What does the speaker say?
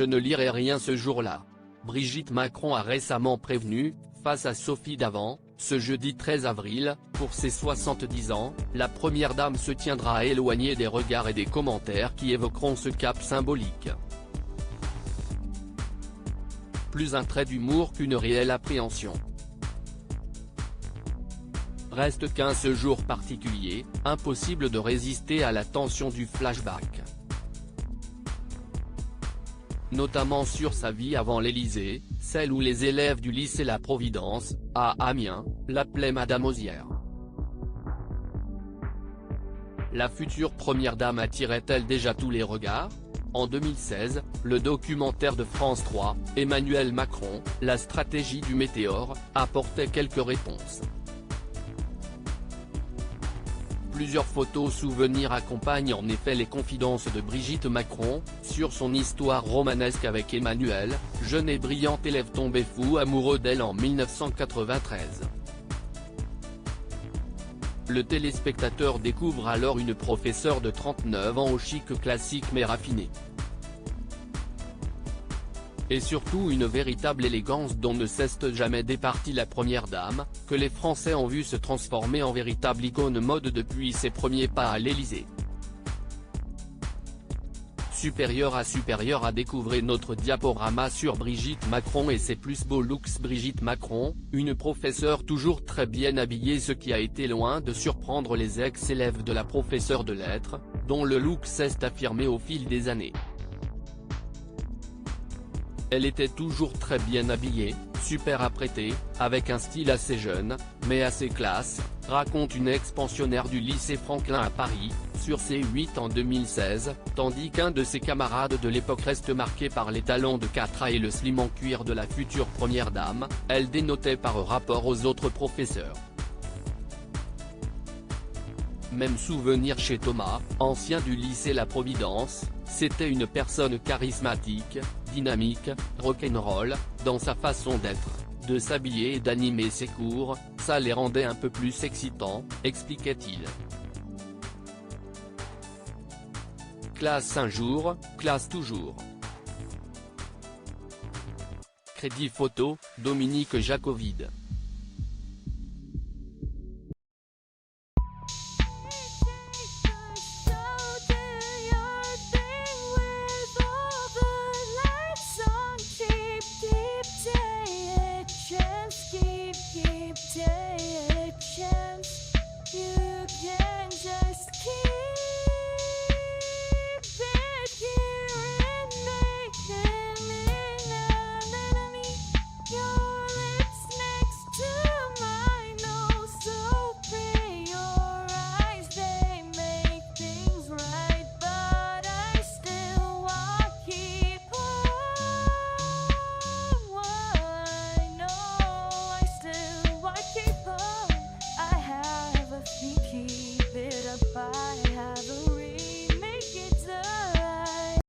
Je ne lirai rien ce jour-là. Brigitte Macron a récemment prévenu, face à Sophie Davant, ce jeudi 13 avril, pour ses 70 ans, la première dame se tiendra éloignée des regards et des commentaires qui évoqueront ce cap symbolique. Plus un trait d'humour qu'une réelle appréhension. Reste qu'un ce jour particulier, impossible de résister à la tension du flashback. Notamment sur sa vie avant l'Élysée, celle où les élèves du lycée La Providence, à Amiens, l'appelaient Madame Osière. La future première dame attirait-elle déjà tous les regards? En 2016, le documentaire de France 3, Emmanuel Macron, la stratégie du météore, apportait quelques réponses. Plusieurs photos souvenirs accompagnent en effet les confidences de Brigitte Macron, sur son histoire romanesque avec Emmanuel, jeune et brillant élève tombé fou amoureux d'elle en 1993. Le téléspectateur découvre alors une professeure de 39 ans au chic classique mais raffiné. Et surtout une véritable élégance dont ne cesse jamais départie la première dame, que les Français ont vu se transformer en véritable icône mode depuis ses premiers pas à l'Élysée. Supérieur à découvrir notre diaporama sur Brigitte Macron et ses plus beaux looks. Brigitte Macron, une professeure toujours très bien habillée, ce qui a été loin de surprendre les ex-élèves de la professeure de lettres, dont le look s'est affirmé au fil des années. Elle était toujours très bien habillée, super apprêtée, avec un style assez jeune, mais assez classe, raconte une ex-pensionnaire du lycée Franklin à Paris, sur C8 en 2016, tandis qu'un de ses camarades de l'époque reste marqué par les talons de Catra et le slim en cuir de la future première dame, elle dénotait par rapport aux autres professeurs. Même souvenir chez Thomas, ancien du lycée La Providence, c'était une personne charismatique, dynamique, rock'n'roll, dans sa façon d'être, de s'habiller et d'animer ses cours, ça les rendait un peu plus excitants, expliquait-il. Classe un jour, classe toujours. Crédit photo, Dominique Jacovide.